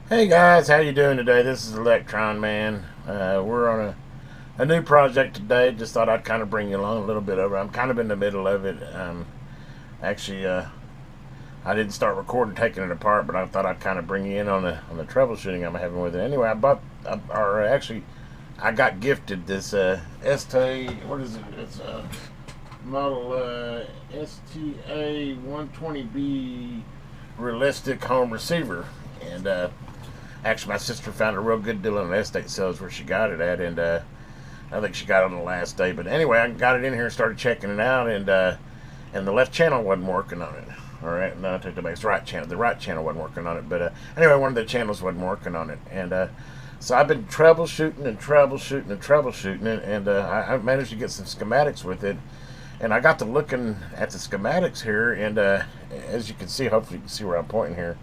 Hey guys, how you doing today? This is Electron Man. We're on a new project today. Just thought I'd kind of bring you along a little bit over. I'm kind of in the middle of it. Actually, I didn't start recording taking it apart, but I thought I'd kind of bring you in on the troubleshooting I'm having with it. Anyway, I got gifted this STA. What is it? It's model STA 120B realistic home receiver, and actually, my sister found a real good deal on the estate sales where she got it at, and I think she got it on the last day. But anyway, I got it in here and started checking it out, and the left channel wasn't working on it. All right, no, I took the back. It's the right channel. The right channel wasn't working on it, but anyway, one of the channels wasn't working on it, and so I've been troubleshooting it, and I managed to get some schematics with it, and I got to looking at the schematics here, and as you can see, hopefully you can see where I'm pointing here.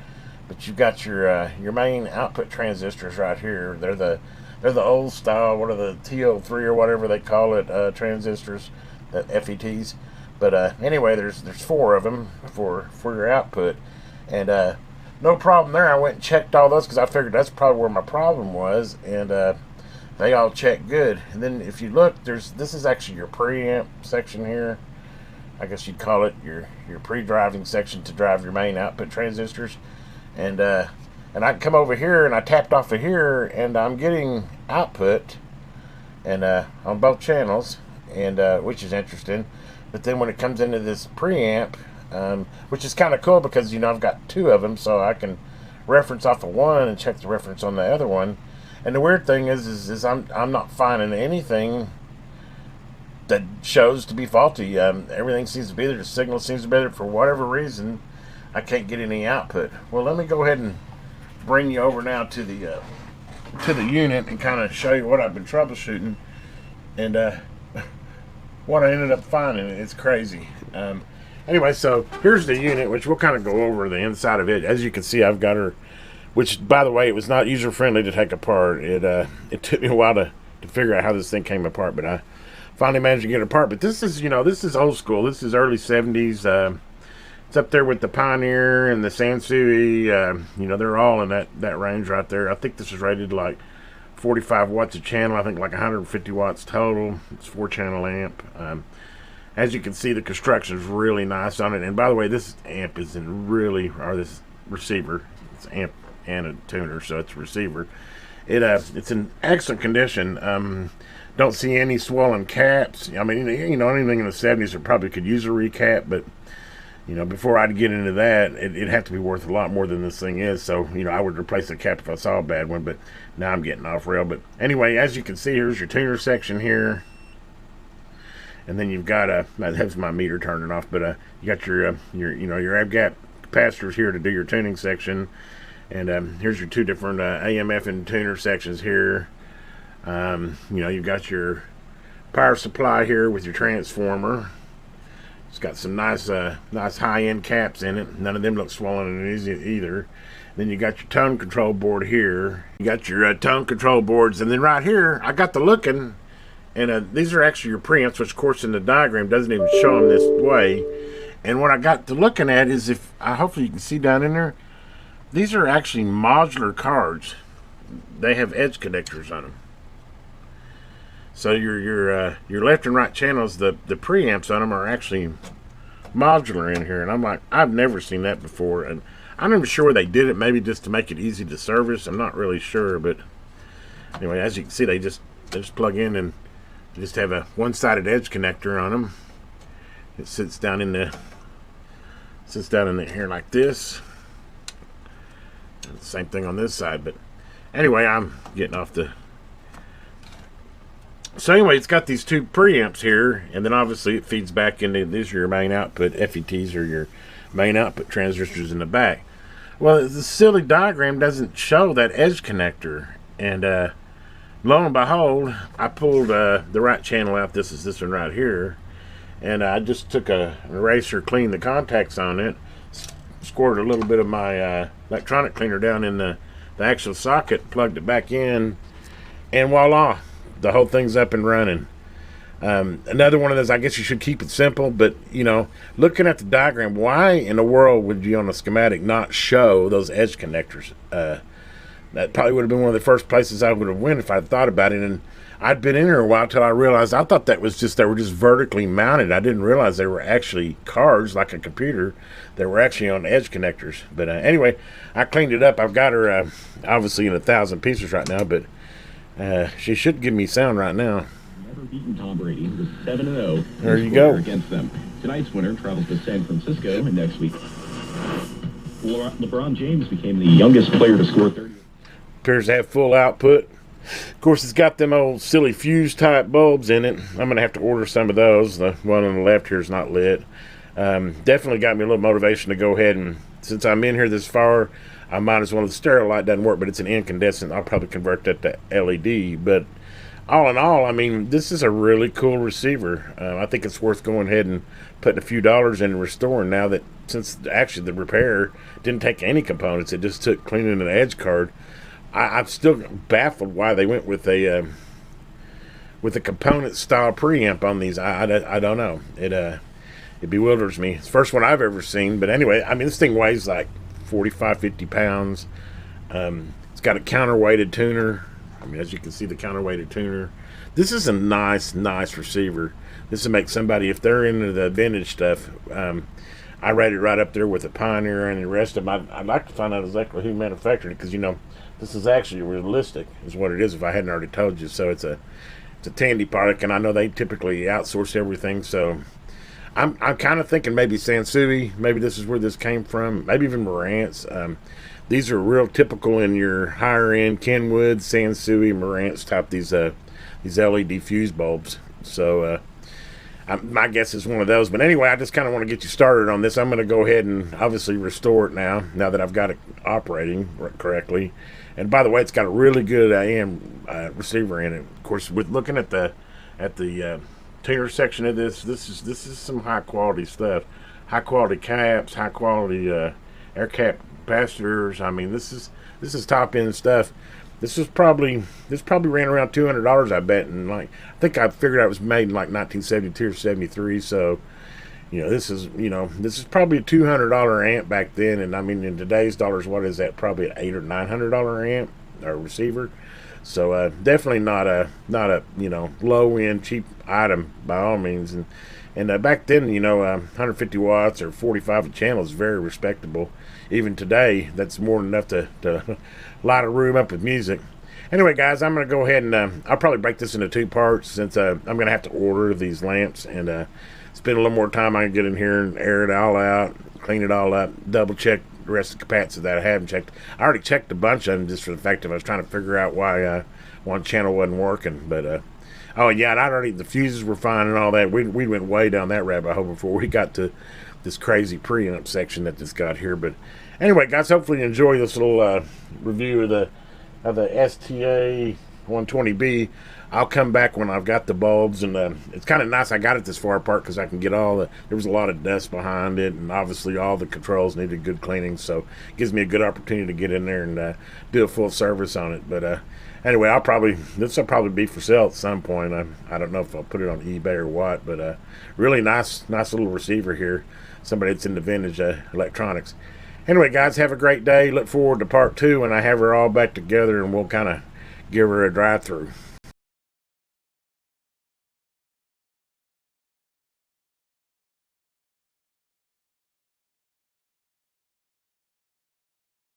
But you've got your main output transistors right here. They're the old style. What are the TO3 or whatever they call it, transistors, the FETs. But anyway, there's four of them for your output, and no problem there. I went and checked all those because I figured that's probably where my problem was, and they all checked good. And then if you look, this is actually your preamp section here. I guess you'd call it your pre-driving section to drive your main output transistors. And I come over here and I tapped off of here, and I'm getting output and on both channels, and which is interesting. But then when it comes into this preamp, which is kind of cool because I've got two of them, so I can reference off of one and check the reference on the other one. And the weird thing is I'm not finding anything that shows to be faulty. Everything seems to be there. The signal seems to be there. For whatever reason, I can't get any output. Well, let me go ahead and bring you over now to the unit and kind of show you what I've been troubleshooting, and what I ended up finding. It's crazy. Anyway, so here's the unit, which we'll kind of go over the inside of it. As you can see, I've got her, which, by the way, it was not user friendly to take apart. It took me a while to figure out how this thing came apart, but I finally managed to get it apart. But this is this is old school. This is early 70s. It's up there with the Pioneer and the Sansui. They're all in that range right there. I think this is rated like 45 watts a channel. I think like 150 watts total. It's 4-channel amp. As you can see, the construction is really nice on it. And by the way, this amp is this receiver. It's amp and a tuner, so it's a receiver. It's in excellent condition. Don't see any swollen caps. I mean, anything in the 70s that probably could use a recap, but before I'd get into that, it'd have to be worth a lot more than this thing is. So, I would replace the cap if I saw a bad one, but now I'm getting off rail. But anyway, as you can see, here's your tuner section here. And then you've got that's my meter turning off, but you got your ab gap capacitors here to do your tuning section. And here's your two different AMF and tuner sections here. You've got your power supply here with your transformer. It's got some nice high-end caps in it. None of them look swollen and easy either. Then you got your tone control board here. You got your tone control boards, and then right here, I got to looking, and these are actually your preamps, which of course in the diagram doesn't even show them this way. And what I got to looking at is, hopefully you can see down in there, these are actually modular cards. They have edge connectors on them. So your left and right channels, the preamps on them are actually modular in here, and I'm like, I've never seen that before, and I'm not even sure they did it. Maybe just to make it easy to service. I'm not really sure, but anyway, as you can see, they just plug in and just have a one-sided edge connector on them. It sits down in the here like this. And the same thing on this side, but anyway, I'm getting off the. So anyway, it's got these two preamps here, and then obviously it feeds back into, these are your main output FETs, or your main output transistors in the back. Well, the silly diagram doesn't show that edge connector, and lo and behold, I pulled the right channel out. This is this one right here, and I just took an eraser, cleaned the contacts on it, squirted a little bit of my electronic cleaner down in the actual socket, plugged it back in, and voila, the whole thing's up and running. Another one of those, I guess you should keep it simple, but looking at the diagram, why in the world would you on a schematic not show those edge connectors? that probably would have been one of the first places I would have went if I'd thought about it. And I'd been in there a while till I realized I thought that was just, they were just vertically mounted. I didn't realize they were actually cards like a computer. They were actually on edge connectors. But anyway, I cleaned it up. I've got her obviously in 1,000 pieces right now, but she should give me sound right now. Never beaten Tom Brady with 7-0. There you go. Against them. Tonight's winner travels to San Francisco, and next week, LeBron James became the youngest player to score 30. Appears to have full output. Of course, it's got them old silly fuse type bulbs in it. I'm going to have to order some of those. The one on the left here is not lit. Definitely got me a little motivation to go ahead, and since I'm in here this far, I might as well. The stereo light doesn't work, but it's an incandescent. I'll probably convert that to LED. But all in all, I mean, this is a really cool receiver. I think it's worth going ahead and putting a few dollars in and restoring now that, since actually the repair didn't take any components, it just took cleaning an edge card. I'm still baffled why they went with a component style preamp on these. I don't know. It bewilders me. It's the first one I've ever seen. But anyway, I mean, this thing weighs like 45, 50 pounds. It's got a counterweighted tuner. I mean, as you can see, the counterweighted tuner. This is a nice receiver. This will make somebody, if they're into the vintage stuff, I rate it right up there with the Pioneer and the rest of them. I'd like to find out exactly who manufactured it, because, you know, this is actually realistic, is what it is, if I hadn't already told you. So it's a Tandy product, and I know they typically outsource everything. So I'm kind of thinking maybe Sansui. Maybe this is where this came from. Maybe even Marantz. These are real typical in your higher end Kenwood, Sansui, Marantz type. These LED fuse bulbs. So my guess is one of those. But anyway, I just kind of want to get you started on this. I'm going to go ahead and obviously restore it now that I've got it operating correctly. And by the way, it's got a really good AM receiver in it. Of course, with looking at the tuner section of this is some high quality stuff. High quality caps, high quality air cap capacitors. I mean, this is top end stuff. This probably ran around $200, I bet, and I think I figured out it was made in like 1972 or 73. So, this is probably a $200 amp back then, and I mean in today's dollars, what is that? Probably an $800 or $900 amp or receiver. So definitely not a low end cheap item by all means. And back then, 150 watts or 45 a channel is very respectable. Even today, that's more than enough to light a room up with music. Anyway, guys, I'm going to go ahead and I'll probably break this into two parts, since I'm going to have to order these lamps and spend a little more time. I can get in here and air it all out, clean it all up, double check the rest of the capacitors that I haven't checked. I already checked a bunch of them just for the fact that I was trying to figure out why one channel wasn't working. But oh yeah, and the fuses were fine and all that. We went way down that rabbit hole before we got to this crazy preamp section that this got here. But anyway, guys, hopefully you enjoy this little review of the STA 120B. I'll come back when I've got the bulbs, and it's kind of nice I got it this far apart, because I can get there was a lot of dust behind it, and obviously all the controls needed good cleaning, so it gives me a good opportunity to get in there and do a full service on it. But anyway, this will probably be for sale at some point. I don't know if I'll put it on eBay or what, but really nice little receiver here. Somebody that's into vintage electronics. Anyway, guys, have a great day. Look forward to part 2 when I have her all back together, and we'll kind of give her a drive-through.